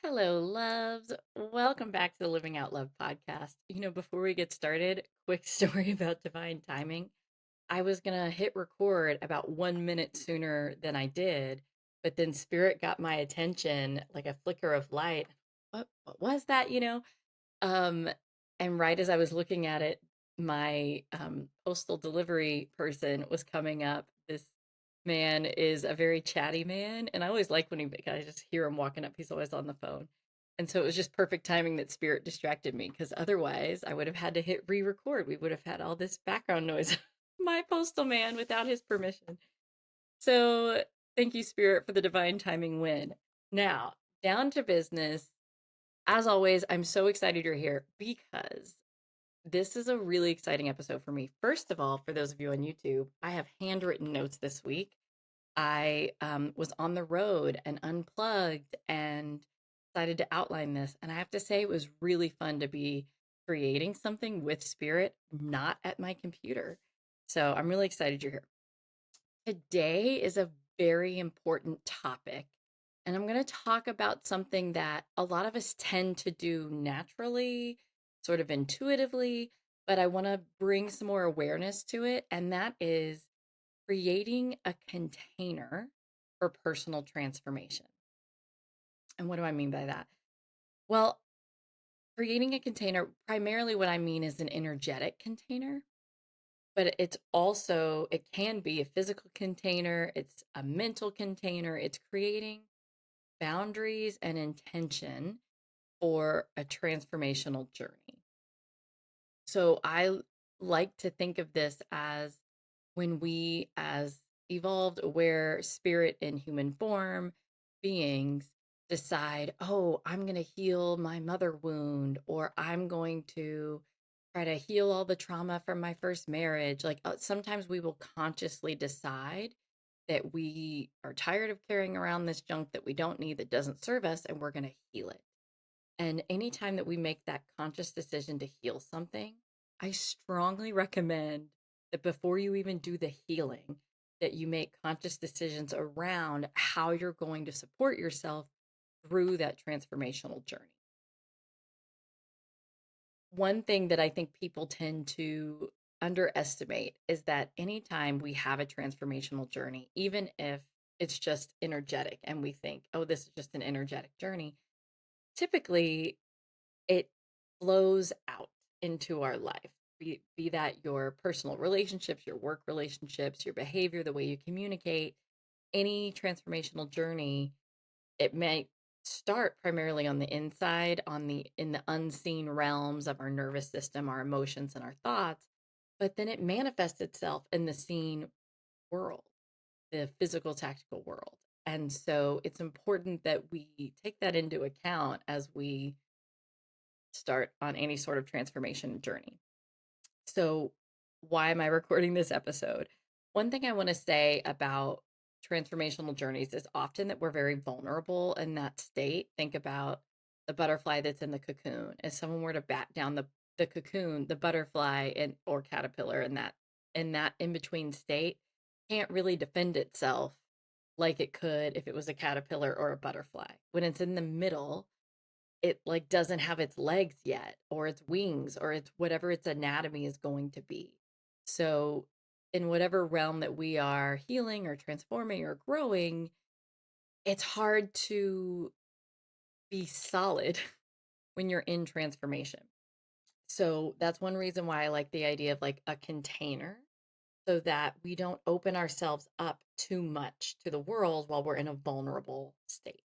Hello, loves. Welcome back to the Living Out Love podcast. Before we get started, quick story about divine timing. I was going to hit record about 1 minute sooner than I did, but then Spirit got my attention like a flicker of light. What was that, Um, and right as I was looking at it, my postal delivery person was coming up. This man is a very chatty man, and I always like when I just hear him walking up. He's always on the phone, and so it was just perfect timing that Spirit distracted me because otherwise I would have had to hit re-record. We would have had all this background noise. My postal man without his permission. So thank you, Spirit, for the divine timing win. Now down to business. As always, I'm so excited you're here because this is a really exciting episode for me. First of all, for those of you on YouTube, I have handwritten notes this week. I was on the road and unplugged and decided to outline this. And I have to say, it was really fun to be creating something with Spirit, not at my computer. So I'm really excited you're here. Today is a very important topic, and I'm going to talk about something that a lot of us tend to do naturally, sort of intuitively, but I want to bring some more awareness to it, and that is creating a container for personal transformation. And what do I mean by that? Well, creating a container, primarily what I mean is an energetic container. But it can be a physical container, it's a mental container, it's creating boundaries and intention for a transformational journey. So I like to think of this as when we, as evolved, aware, spirit in human form beings, decide, oh, I'm going to heal my mother wound, or I'm going to try to heal all the trauma from my first marriage. Like sometimes we will consciously decide that we are tired of carrying around this junk that we don't need, that doesn't serve us, and we're going to heal it. And anytime that we make that conscious decision to heal something, I strongly recommend that before you even do the healing, that you make conscious decisions around how you're going to support yourself through that transformational journey. One thing that I think people tend to underestimate is that anytime we have a transformational journey, even if it's just energetic and we think, oh, this is just an energetic journey, typically it flows out into our life. Be that your personal relationships, your work relationships, your behavior, the way you communicate, any transformational journey, it may start primarily on the inside, in the unseen realms of our nervous system, our emotions and our thoughts, but then it manifests itself in the seen world, the physical tactical world. And so it's important that we take that into account as we start on any sort of transformation journey. So, why am I recording this episode? One thing I want to say about transformational journeys is often that we're very vulnerable in that state. Think about the butterfly that's in the cocoon. If someone were to bat down the cocoon, the butterfly and or caterpillar in that in between state can't really defend itself like it could if it was a caterpillar or a butterfly. When it's in the middle, it like doesn't have its legs yet or its wings or its whatever its anatomy is going to be. So in whatever realm that we are healing or transforming or growing, it's hard to be solid when you're in transformation. So that's one reason why I like the idea of like a container so that we don't open ourselves up too much to the world while we're in a vulnerable state.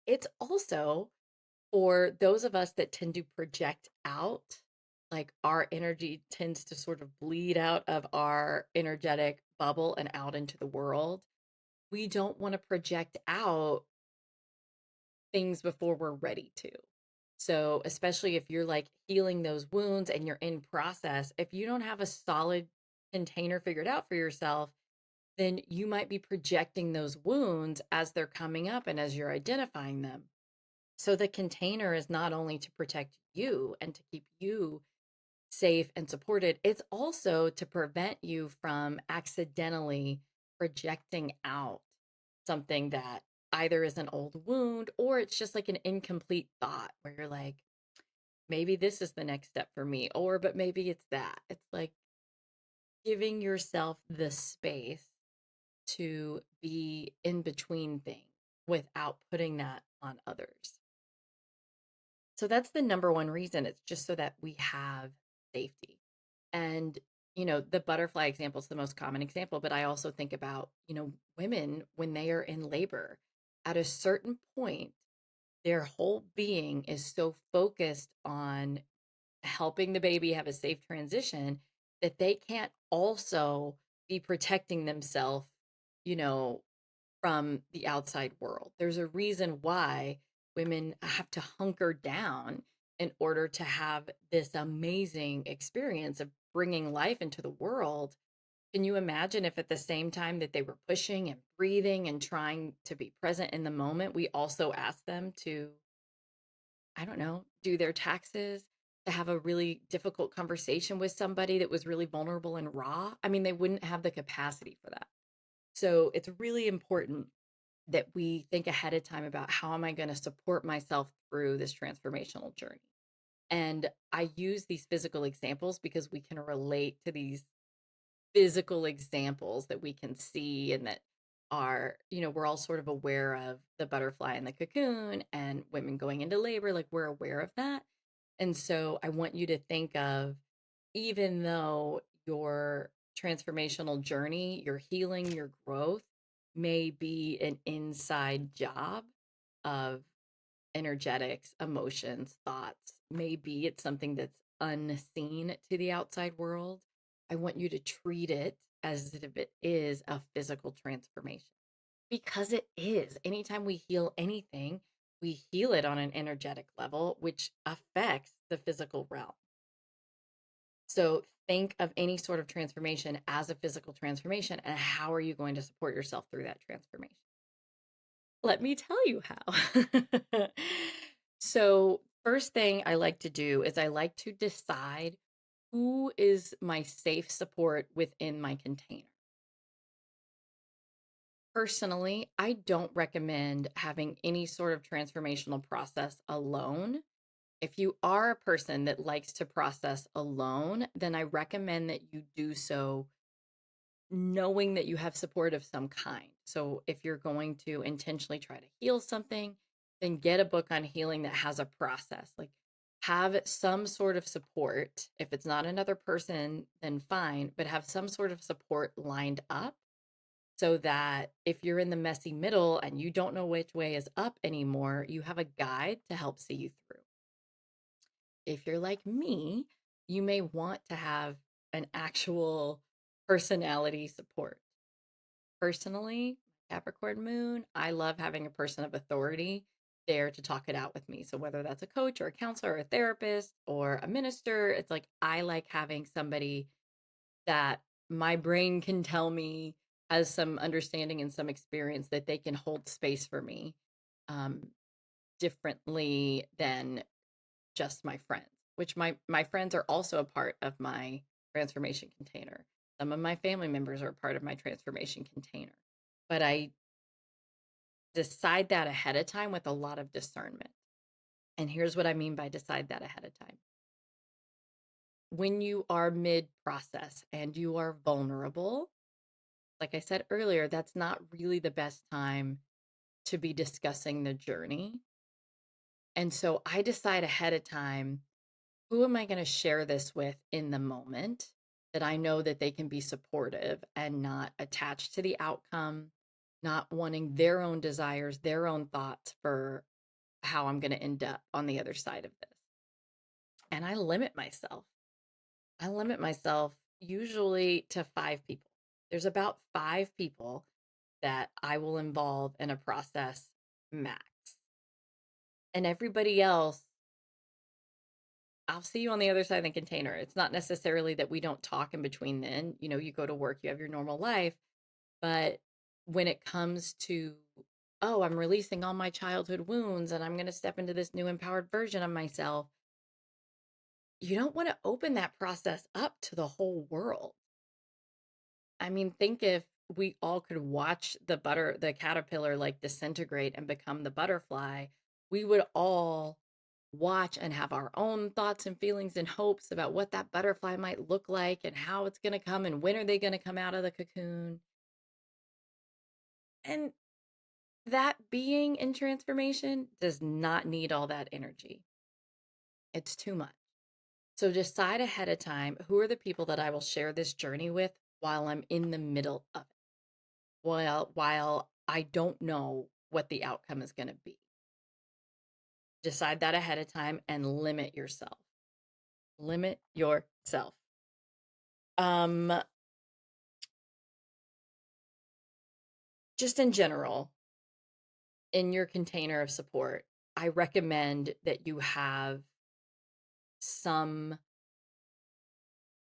It's also for those of us that tend to project out, like our energy tends to sort of bleed out of our energetic bubble and out into the world. We don't want to project out things before we're ready to. So, especially if you're like healing those wounds and you're in process, if you don't have a solid container figured out for yourself, then you might be projecting those wounds as they're coming up and as you're identifying them. So the container is not only to protect you and to keep you safe and supported, it's also to prevent you from accidentally projecting out something that either is an old wound or it's just like an incomplete thought where you're like, maybe this is the next step for me, or but maybe it's that. It's like giving yourself the space to be in between things without putting that on others. So that's the number one reason. It's just so that we have safety. And, the butterfly example is the most common example, but I also think about, women when they are in labor. At a certain point, their whole being is so focused on helping the baby have a safe transition that they can't also be protecting themselves, you know, from the outside world. There's a reason why women have to hunker down in order to have this amazing experience of bringing life into the world. Can you imagine if at the same time that they were pushing and breathing and trying to be present in the moment, we also asked them to, I don't know, do their taxes, to have a really difficult conversation with somebody that was really vulnerable and raw? I mean, they wouldn't have the capacity for that. So it's really important that we think ahead of time about how am I going to support myself through this transformational journey. And I use these physical examples because we can relate to these physical examples that we can see and that are, we're all sort of aware of the butterfly and the cocoon and women going into labor, like we're aware of that. And so I want you to think of, even though your transformational journey, your healing, your growth may be an inside job of energetics, emotions, thoughts. Maybe it's something that's unseen to the outside world. I want you to treat it as if it is a physical transformation because it is. Anytime we heal anything, we heal it on an energetic level, which affects the physical realm. So think of any sort of transformation as a physical transformation, and how are you going to support yourself through that transformation? Let me tell you how. So, first thing I like to do is I like to decide who is my safe support within my container. Personally, I don't recommend having any sort of transformational process alone. If you are a person that likes to process alone, then I recommend that you do so knowing that you have support of some kind. So if you're going to intentionally try to heal something, then get a book on healing that has a process. Like have some sort of support. If it's not another person, then fine, but have some sort of support lined up so that if you're in the messy middle and you don't know which way is up anymore, you have a guide to help see you through. If you're like me, you may want to have an actual personality support. Personally, Capricorn moon, I love having a person of authority there to talk it out with me. So whether that's a coach or a counselor or a therapist or a minister, it's like I like having somebody that my brain can tell me has some understanding and some experience that they can hold space for me um, differently than just my friends, which my friends are also a part of my transformation container. Some of my family members are a part of my transformation container. But I decide that ahead of time with a lot of discernment. And here's what I mean by decide that ahead of time. When you are mid process and you are vulnerable, like I said earlier, that's not really the best time to be discussing the journey. And so I decide ahead of time, who am I going to share this with in the moment that I know that they can be supportive and not attached to the outcome, not wanting their own desires, their own thoughts for how I'm going to end up on the other side of this. And I limit myself. I limit myself usually to 5 people. There's about 5 people that I will involve in a process max. And everybody else, I'll see you on the other side of the container. It's not necessarily that we don't talk in between then. You go to work, you have your normal life. But when it comes to, oh, I'm releasing all my childhood wounds and I'm going to step into this new empowered version of myself, you don't want to open that process up to the whole world. I mean, think if we all could watch the caterpillar like disintegrate and become the butterfly, we would all watch and have our own thoughts and feelings and hopes about what that butterfly might look like and how it's going to come and when are they going to come out of the cocoon. And that being in transformation does not need all that energy. It's too much. So decide ahead of time who are the people that I will share this journey with while I'm in the middle of it, while I don't know what the outcome is going to be. Decide that ahead of time and limit yourself. Limit yourself. Um, just in general, in your container of support, I recommend that you have some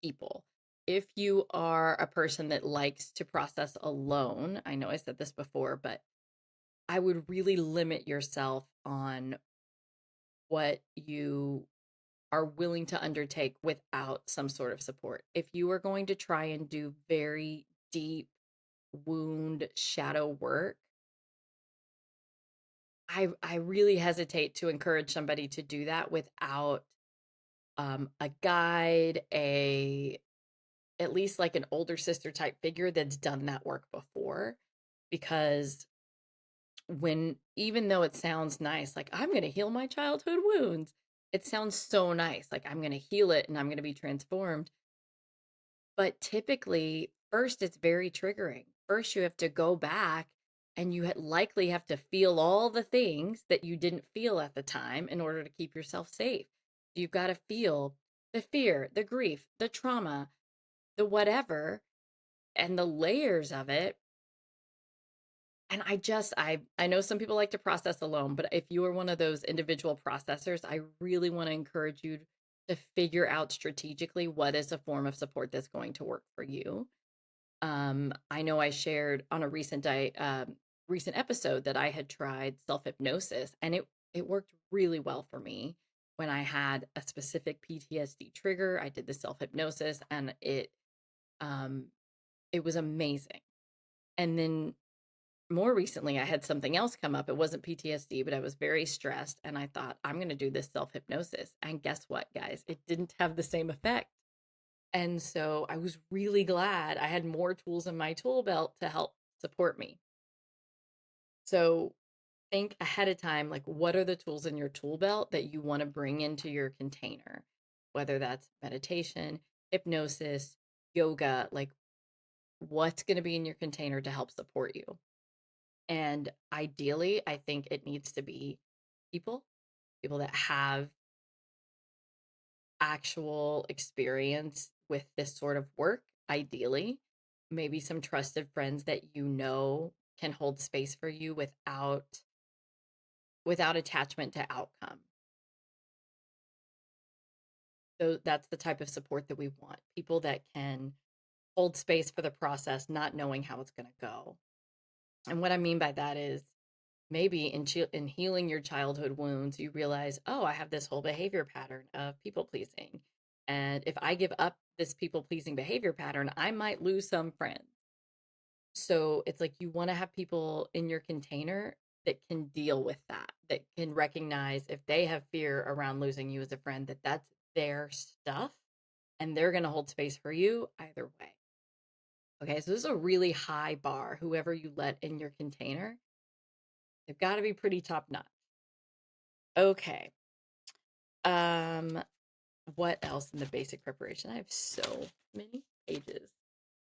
people. If you are a person that likes to process alone, I know I said this before, but I would really limit yourself on what you are willing to undertake without some sort of support. If you are going to try and do very deep wound shadow work, I really hesitate to encourage somebody to do that without a guide, a at least like an older sister type figure that's done that work before. Because when, even though it sounds nice, like I'm going to heal my childhood wounds, it sounds so nice. Like I'm going to heal it and I'm going to be transformed. But typically, first, it's very triggering. First, you have to go back and you likely have to feel all the things that you didn't feel at the time in order to keep yourself safe. You've got to feel the fear, the grief, the trauma, the whatever, and the layers of it. And I know some people like to process alone, but if you are one of those individual processors, I really want to encourage you to figure out strategically what is a form of support that's going to work for you. I know I shared on a recent episode that I had tried self hypnosis, and it worked really well for me when I had a specific PTSD trigger. I did the self hypnosis, and um, it was amazing. And then more recently, I had something else come up. It wasn't PTSD, but I was very stressed, and I thought I'm going to do this self hypnosis. And guess what, guys? It didn't have the same effect. And so I was really glad I had more tools in my tool belt to help support me. So think ahead of time, like what are the tools in your tool belt that you want to bring into your container, whether that's meditation, hypnosis, yoga, like what's going to be in your container to help support you. And ideally, I think it needs to be people, people that have actual experience with this sort of work, ideally, maybe some trusted friends that you know can hold space for you without attachment to outcome. So that's the type of support that we want. People that can hold space for the process, not knowing how it's going to go. And what I mean by that is maybe in healing your childhood wounds, you realize, oh, I have this whole behavior pattern of people pleasing. And if I give up this people pleasing behavior pattern, I might lose some friends. So it's like you want to have people in your container that can deal with that, that can recognize if they have fear around losing you as a friend, that that's their stuff and they're going to hold space for you either way. Okay, so this is a really high bar. Whoever you let in your container, they've got to be pretty top notch. Okay. Um, what else in the basic preparation? I have so many pages.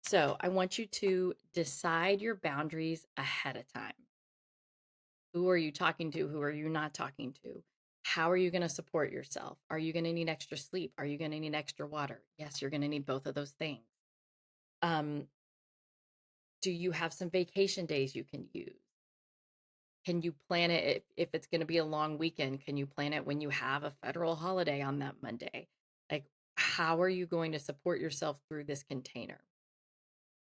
So I want you to decide your boundaries ahead of time. Who are you talking to? Who are you not talking to? How are you going to support yourself? Are you going to need extra sleep? Are you going to need extra water? Yes, you're going to need both of those things. Um, do you have some vacation days you can use? Can you plan it if it's going to be a long weekend? Can you plan it when you have a federal holiday on that Monday? Like, how are you going to support yourself through this container?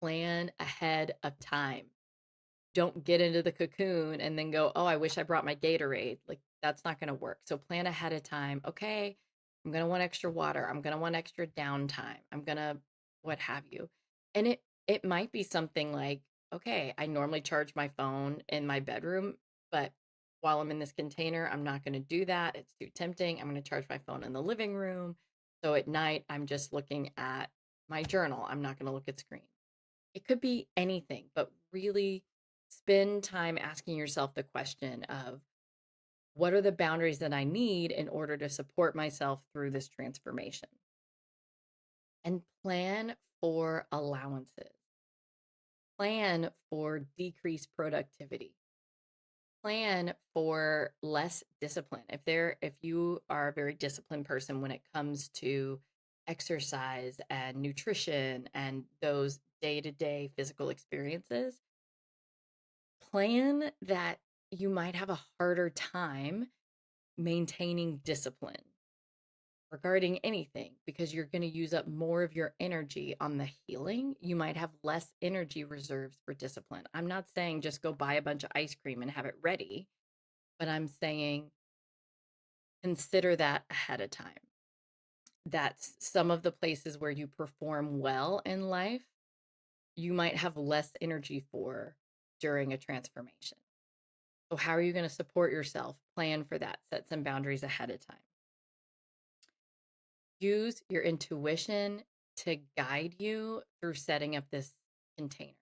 Plan ahead of time. Don't get into the cocoon and then go, oh, I wish I brought my Gatorade. Like, that's not going to work. So plan ahead of time. Okay, I'm going to want extra water. I'm going to want extra downtime. I'm going to what have you. And It might be something like, okay, I normally charge my phone in my bedroom, but while I'm in this container, I'm not going to do that. It's too tempting. I'm going to charge my phone in the living room. So at night, I'm just looking at my journal. I'm not going to look at screen. It could be anything, but really spend time asking yourself the question of what are the boundaries that I need in order to support myself through this transformation? And plan for allowances. Plan for decreased productivity. Plan for less discipline. If you are a very disciplined person when it comes to exercise and nutrition and those day-to-day physical experiences, plan that you might have a harder time maintaining discipline regarding anything because you're going to use up more of your energy on the healing. You might have less energy reserves for discipline. I'm not saying just go buy a bunch of ice cream and have it ready, but I'm saying consider that ahead of time. That's some of the places where you perform well in life, you might have less energy for during a transformation. So, how are you going to support yourself? Plan for that, set some boundaries ahead of time. Use your intuition to guide you through setting up this container.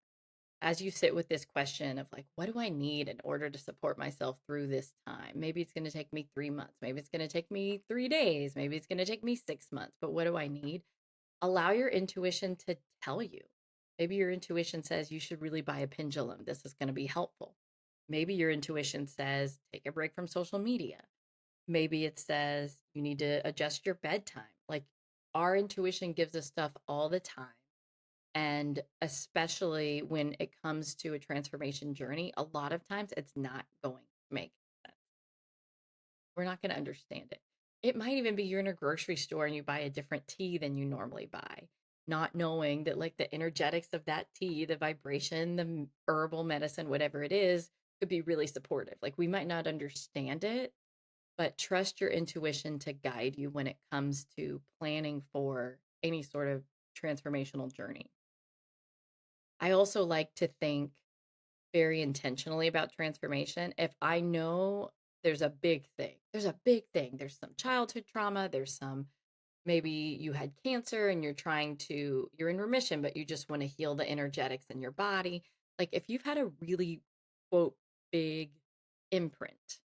As you sit with this question of like, what do I need in order to support myself through this time? Maybe it's going to take me 3 months. Maybe it's going to take me 3 days. Maybe it's going to take me 6 months. But what do I need? Allow your intuition to tell you. Maybe your intuition says you should really buy a pendulum. This is going to be helpful. Maybe your intuition says take a break from social media. Maybe it says you need to adjust your bedtime. Like our intuition gives us stuff all the time. And especially when it comes to a transformation journey, a lot of times it's not going to make sense. We're not going to understand it. It might even be you're in a grocery store and you buy a different tea than you normally buy, not knowing that like the energetics of that tea, the vibration, the herbal medicine, whatever it is, could be really supportive. Like we might not understand it, but trust your intuition to guide you when it comes to planning for any sort of transformational journey. I also like to think very intentionally about transformation. If I know there's a big thing, there's some childhood trauma, there's some maybe you had cancer and you're in remission, but you just want to heal the energetics in your body. Like if you've had a really, quote, big imprint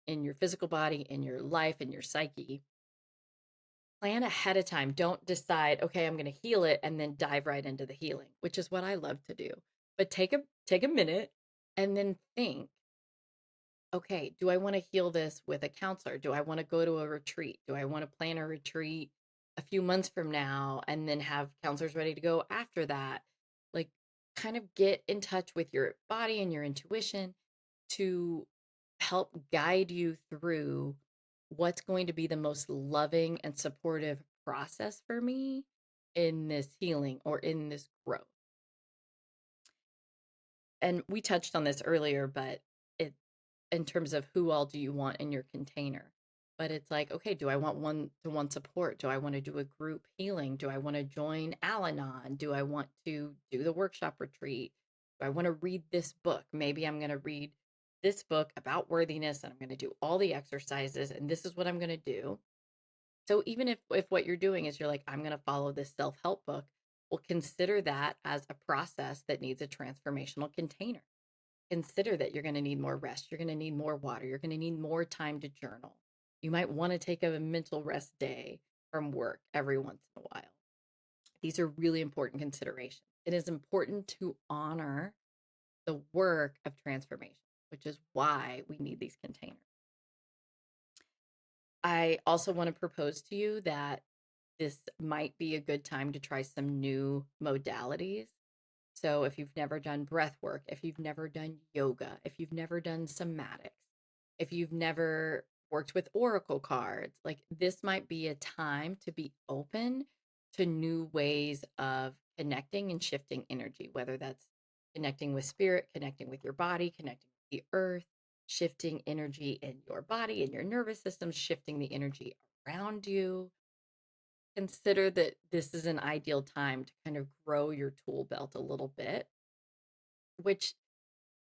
in your physical body, in your life, in your psyche, plan ahead of time. Don't decide, okay, I'm going to heal it and then dive right into the healing, which is what I love to do. But take a minute and then think, okay, do I want to heal this with a counselor? Do I want to go to a retreat? Do I want to plan a retreat a few months from now and then have counselors ready to go after that? Like kind of get in touch with your body and your intuition to help guide you through what's going to be the most loving and supportive process for me in this healing or in this growth. And we touched on this earlier, but it in terms of who all do you want in your container. But it's like, okay, do I want one-to-one support? Do I want to do a group healing? Do I want to join Al-Anon? Do I want to do the workshop retreat? Do I want to read this book? Maybe I'm going to read this book about worthiness and I'm going to do all the exercises and this is what I'm going to do. So even if what you're doing is you're like, I'm going to follow this self-help book, well, consider that as a process that needs a transformational container. Consider that you're going to need more rest. You're going to need more water. You're going to need more time to journal. You might want to take a mental rest day from work every once in a while. These are really important considerations. It is important to honor the work of transformation, which is why we need these containers. I also want to propose to you that this might be a good time to try some new modalities. So if you've never done breath work, if you've never done yoga, if you've never done somatics, if you've never worked with oracle cards, like this might be a time to be open to new ways of connecting and shifting energy, whether that's connecting with spirit, connecting with your body, connecting with the earth, shifting energy in your body and your nervous system, shifting the energy around you. consider that this is an ideal time to kind of grow your tool belt a little bit, which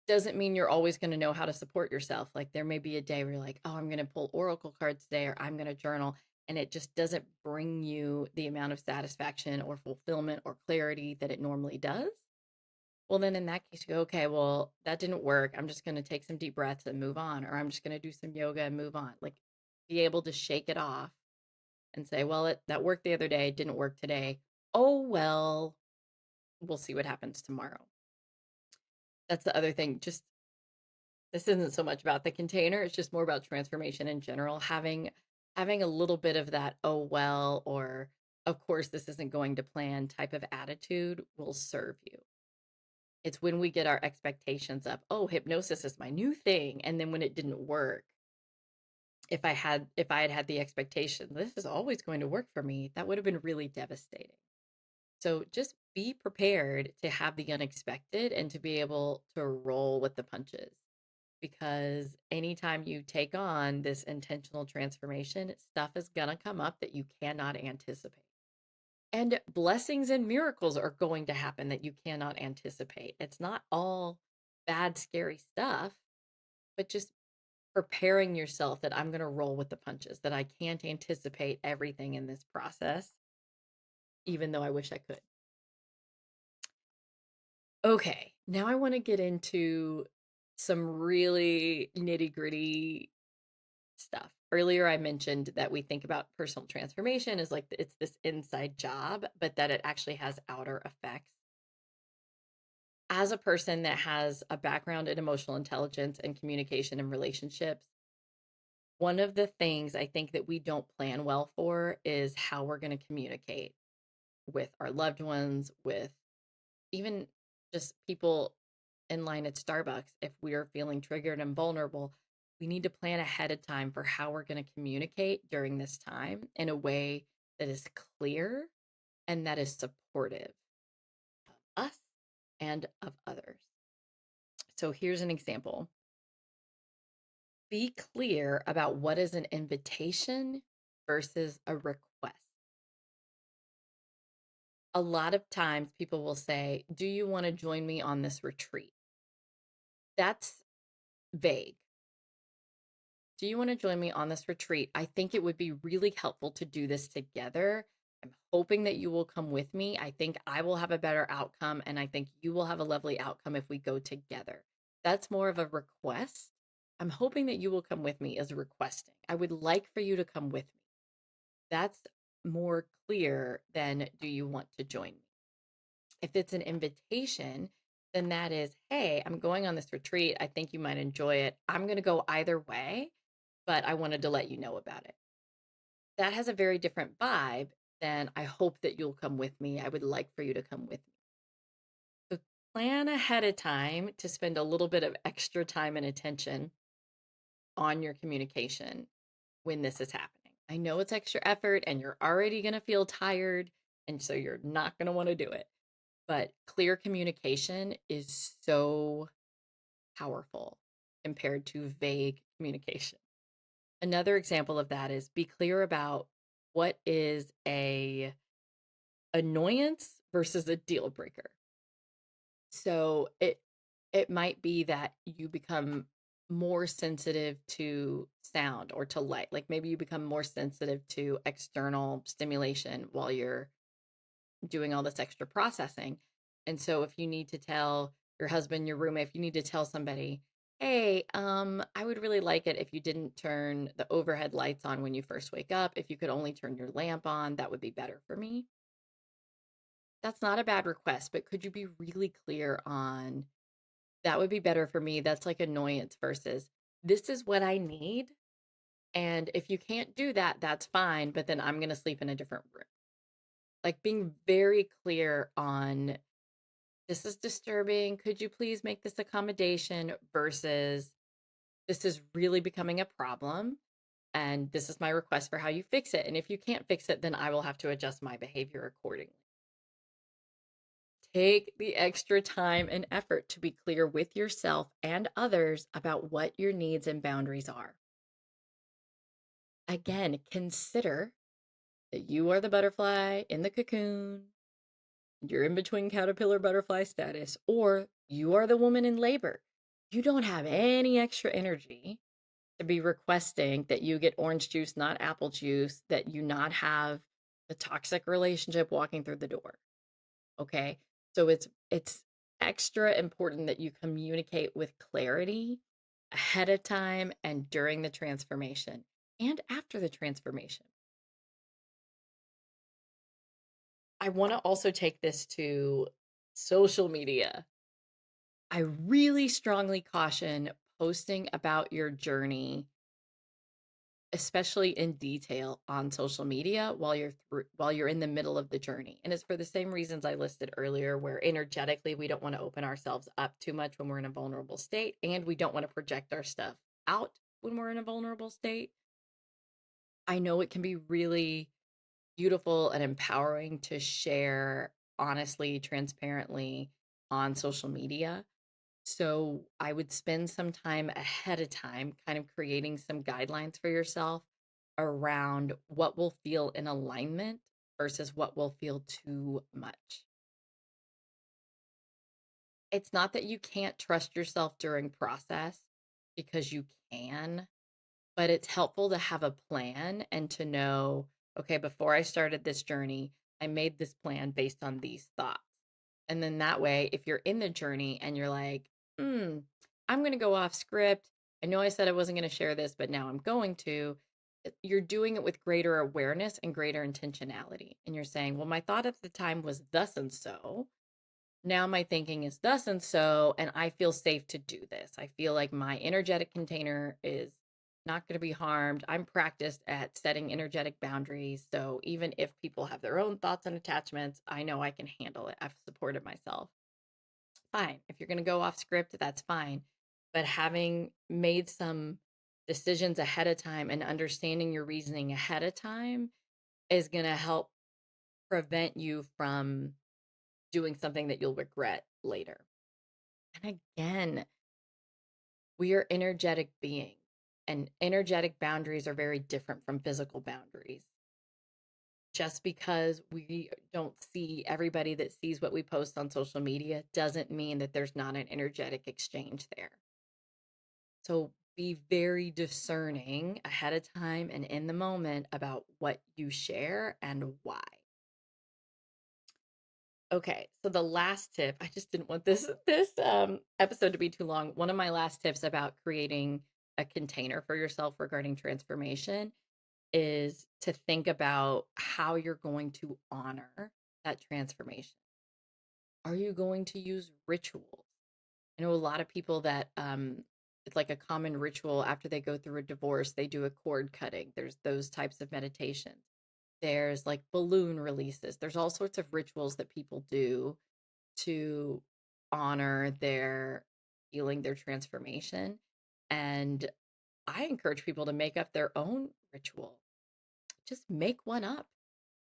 doesn't mean you're always going to know how to support yourself. Like there may be a day where you're like, oh, I'm going to pull oracle cards today, or I'm going to journal. And it just doesn't bring you the amount of satisfaction or fulfillment or clarity that it normally does. Well, then in that case, you go, okay, well, that didn't work. I'm just going to take some deep breaths and move on, or I'm just going to do some yoga and move on. Like be able to shake it off and say, well, that worked the other day, it didn't work today. Oh, well, we'll see what happens tomorrow. That's the other thing. Just this isn't so much about the container, it's just more about transformation in general. Having a little bit of that, oh, well, or of course, this isn't going to plan type of attitude will serve you. It's when we get our expectations up, oh, hypnosis is my new thing. And then when it didn't work, if I had had the expectation, this is always going to work for me, that would have been really devastating. So just be prepared to have the unexpected and to be able to roll with the punches. Because anytime you take on this intentional transformation, stuff is going to come up that you cannot anticipate. And blessings and miracles are going to happen that you cannot anticipate. It's not all bad, scary stuff, but just preparing yourself that I'm going to roll with the punches, that I can't anticipate everything in this process, even though I wish I could. Okay, now I want to get into some really nitty gritty stuff. Earlier, I mentioned that we think about personal transformation as like it's this inside job, but that it actually has outer effects. As a person that has a background in emotional intelligence and communication and relationships, one of the things I think that we don't plan well for is how we're going to communicate with our loved ones, with even just people in line at Starbucks. If we are feeling triggered and vulnerable, we need to plan ahead of time for how we're going to communicate during this time in a way that is clear and that is supportive of us and of others. So here's an example. Be clear about what is an invitation versus a request. A lot of times people will say, do you want to join me on this retreat? That's vague. Do you want to join me on this retreat? I think it would be really helpful to do this together. I'm hoping that you will come with me. I think I will have a better outcome, and I think you will have a lovely outcome if we go together. That's more of a request. I'm hoping that you will come with me as requesting. I would like for you to come with me. That's more clear than do you want to join me? If it's an invitation, then that is, hey, I'm going on this retreat. I think you might enjoy it. I'm going to go either way, but I wanted to let you know about it. That has a very different vibe than I hope that you'll come with me. I would like for you to come with me. So plan ahead of time to spend a little bit of extra time and attention on your communication when this is happening. I know it's extra effort and you're already going to feel tired, and so you're not going to want to do it. But clear communication is so powerful compared to vague communication. Another example of that is be clear about what is a annoyance versus a deal breaker. So it might be that you become more sensitive to sound or to light. Like maybe you become more sensitive to external stimulation while you're doing all this extra processing. And so if you need to tell your husband, your roommate, if you need to tell somebody, hey, I would really like it if you didn't turn the overhead lights on when you first wake up. If you could only turn your lamp on, that would be better for me. That's not a bad request, but could you be really clear on that would be better for me? That's like annoyance versus this is what I need. And if you can't do that, that's fine. But then I'm going to sleep in a different room. Like being very clear on this is disturbing. Could you please make this accommodation versus this is really becoming a problem. And this is my request for how you fix it. And if you can't fix it, then I will have to adjust my behavior accordingly. Take the extra time and effort to be clear with yourself and others about what your needs and boundaries are. Again, consider that you are the butterfly in the cocoon, you're in between caterpillar butterfly status, or you are the woman in labor. You don't have any extra energy to be requesting that you get orange juice, not apple juice, that you not have the toxic relationship walking through the door. Okay. So it's extra important that you communicate with clarity ahead of time and during the transformation and after the transformation. I want to also take this to social media. I really strongly caution posting about your journey, especially in detail on social media while you're in the middle of the journey. And it's for the same reasons I listed earlier, where energetically we don't want to open ourselves up too much when we're in a vulnerable state, and we don't want to project our stuff out when we're in a vulnerable state. I know it can be really beautiful and empowering to share honestly, transparently on social media. So I would spend some time ahead of time kind of creating some guidelines for yourself around what will feel in alignment versus what will feel too much. It's not that you can't trust yourself during process, because you can, but it's helpful to have a plan and to know, okay, before I started this journey, I made this plan based on these thoughts. And then that way, if you're in the journey and you're like, I'm going to go off script. I know I said I wasn't going to share this, but now I'm going to. You're doing it with greater awareness and greater intentionality. And you're saying, well, my thought at the time was thus and so. Now my thinking is thus and so, and I feel safe to do this. I feel like my energetic container is not going to be harmed. I'm practiced at setting energetic boundaries. So even if people have their own thoughts and attachments, I know I can handle it. I've supported myself. Fine. If you're going to go off script, that's fine. But having made some decisions ahead of time and understanding your reasoning ahead of time is going to help prevent you from doing something that you'll regret later. And again, we are energetic beings, and energetic boundaries are very different from physical boundaries. Just because we don't see everybody that sees what we post on social media doesn't mean that there's not an energetic exchange there. So be very discerning ahead of time and in the moment about what you share and why. Okay, so the last tip, I just didn't want this episode to be too long. One of my last tips about creating a container for yourself regarding transformation is to think about how you're going to honor that transformation. Are you going to use rituals? I know a lot of people that it's like a common ritual after they go through a divorce, they do a cord cutting. There's those types of meditations. There's like balloon releases. There's all sorts of rituals that people do to honor their healing, their transformation. And I encourage people to make up their own ritual. Just make one up.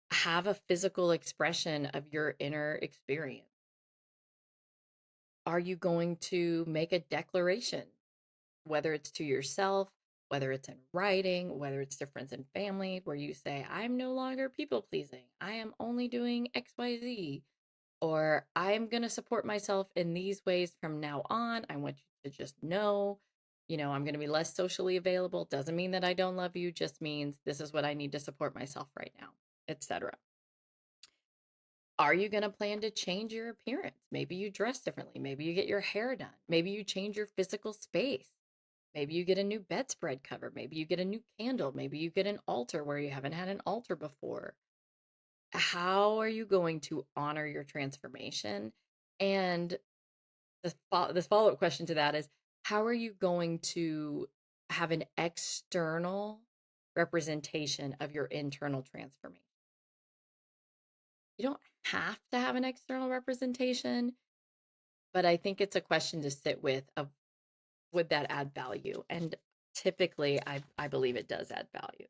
Have a physical expression of your inner experience. Are you going to make a declaration, whether it's to yourself, whether it's in writing, whether it's to friends and family, where you say, I'm no longer people pleasing. I am only doing XYZ, or I'm going to support myself in these ways from now on. I want you to just know, I'm going to be less socially available. Doesn't mean that I don't love you, just means this is what I need to support myself right now, etc. Are you going to plan to change your appearance? Maybe you dress differently. Maybe you get your hair done. Maybe you change your physical space. Maybe you get a new bedspread cover. Maybe you get a new candle. Maybe you get an altar where you haven't had an altar before. How are you going to honor your transformation? And this follow-up question to that is, how are you going to have an external representation of your internal transformation? You don't have to have an external representation, but I think it's a question to sit with of, would that add value? And typically I believe it does add value.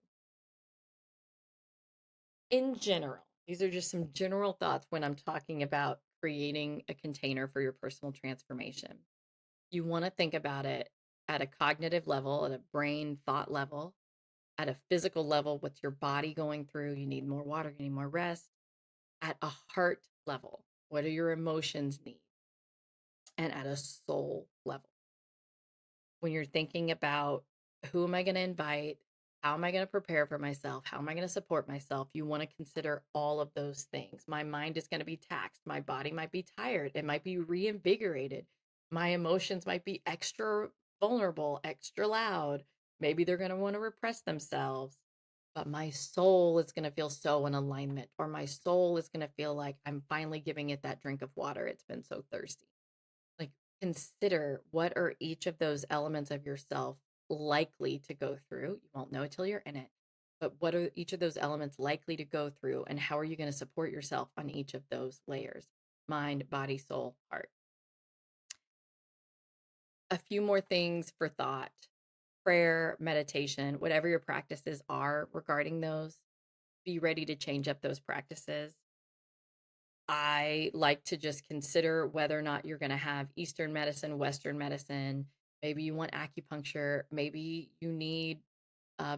In general, these are just some general thoughts when I'm talking about creating a container for your personal transformation. You want to think about it at a cognitive level, at a brain thought level. At a physical level, what's your body going through? You need more water, you need more rest. At a heart level, what do your emotions need? And at a soul level, when you're thinking about who am I going to invite? How am I going to prepare for myself? How am I going to support myself? You want to consider all of those things. My mind is going to be taxed. My body might be tired. It might be reinvigorated. My emotions might be extra vulnerable, extra loud. Maybe they're going to want to repress themselves. But my soul is going to feel so in alignment, or my soul is going to feel like I'm finally giving it that drink of water. It's been so thirsty. Like, consider what are each of those elements of yourself likely to go through. You won't know until you're in it, but what are each of those elements likely to go through, and how are you going to support yourself on each of those layers? Mind, body, soul, heart. A few more things for thought. Prayer, meditation, whatever your practices are regarding those, be ready to change up those practices. I like to just consider whether or not you're going to have Eastern medicine, Western medicine. Maybe you want acupuncture. Maybe you need uh,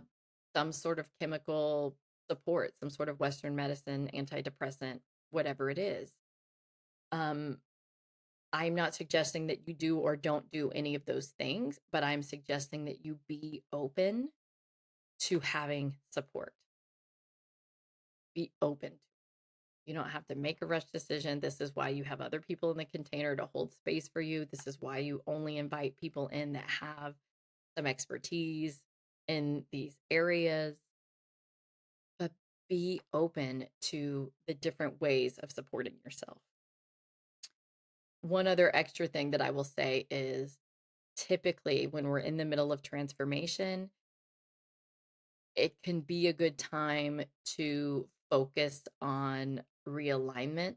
some sort of chemical support, some sort of Western medicine, antidepressant, whatever it is. Um, I'm not suggesting that you do or don't do any of those things, but I'm suggesting that you be open to having support. Be open. You don't have to make a rush decision. This is why you have other people in the container to hold space for you. This is why you only invite people in that have some expertise in these areas. But be open to the different ways of supporting yourself. One other extra thing that I will say is, typically when we're in the middle of transformation, it can be a good time to focus on realignment,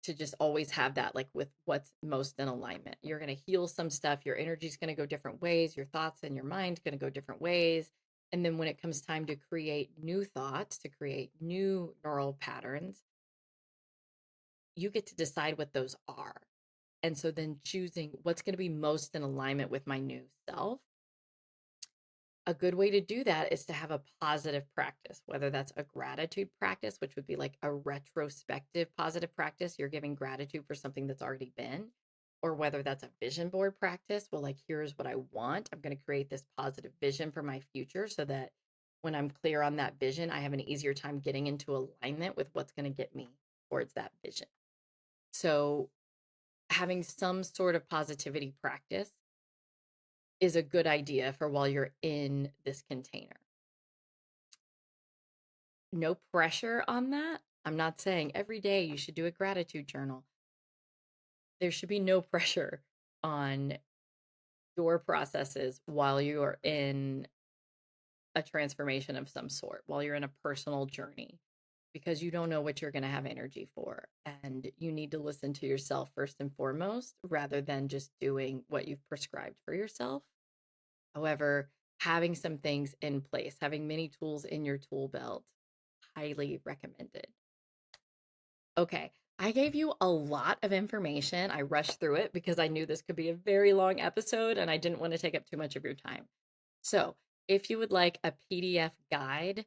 to just always have that, like, with what's most in alignment. You're going to heal some stuff. Your energy's going to go different ways. Your thoughts and your mind's going to go different ways. And then when it comes time to create new thoughts, to create new neural patterns, you get to decide what those are. And so then choosing what's going to be most in alignment with my new self. A good way to do that is to have a positive practice, whether that's a gratitude practice, which would be like a retrospective positive practice. You're giving gratitude for something that's already been, or whether that's a vision board practice. Well, like, here's what I want. I'm going to create this positive vision for my future so that when I'm clear on that vision, I have an easier time getting into alignment with what's going to get me towards that vision. So, having some sort of positivity practice is a good idea for while you're in this container. No pressure on that. I'm not saying every day you should do a gratitude journal. There should be no pressure on your processes while you are in a transformation of some sort, while you're in a personal journey, because you don't know what you're going to have energy for. And you need to listen to yourself first and foremost, rather than just doing what you've prescribed for yourself. However, having some things in place, having many tools in your tool belt, highly recommended. Okay, I gave you a lot of information. I rushed through it because I knew this could be a very long episode and I didn't want to take up too much of your time. So, if you would like a PDF guide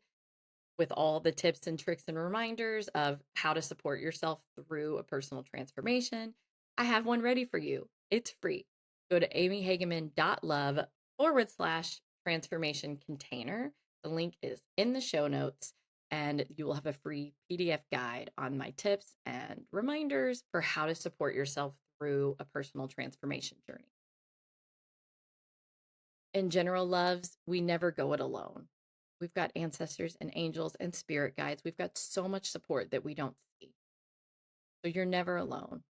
with all the tips and tricks and reminders of how to support yourself through a personal transformation, I have one ready for you. It's free. Go to amyhageman.love/transformation container. The link is in the show notes, and you will have a free PDF guide on my tips and reminders for how to support yourself through a personal transformation journey. In general, loves, we never go it alone. We've got ancestors and angels and spirit guides. We've got so much support that we don't see. So you're never alone.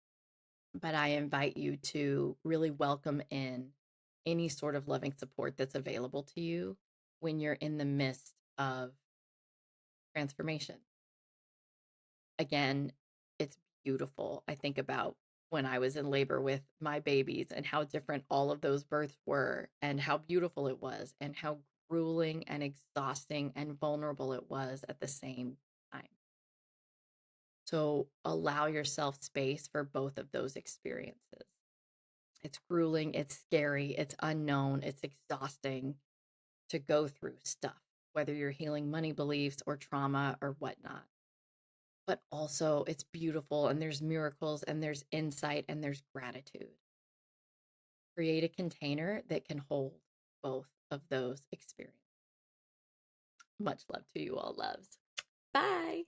But I invite you to really welcome in any sort of loving support that's available to you when you're in the midst of transformation. Again, it's beautiful. I think about when I was in labor with my babies and how different all of those births were, and how beautiful it was, and how grueling and exhausting and vulnerable it was at the same time. So allow yourself space for both of those experiences. It's grueling, it's scary, it's unknown, it's exhausting to go through stuff. whether you're healing money beliefs or trauma or whatnot. But also, it's beautiful and there's miracles and there's insight and there's gratitude. Create a container that can hold both of those experiences. Much love to you all, loves. Bye.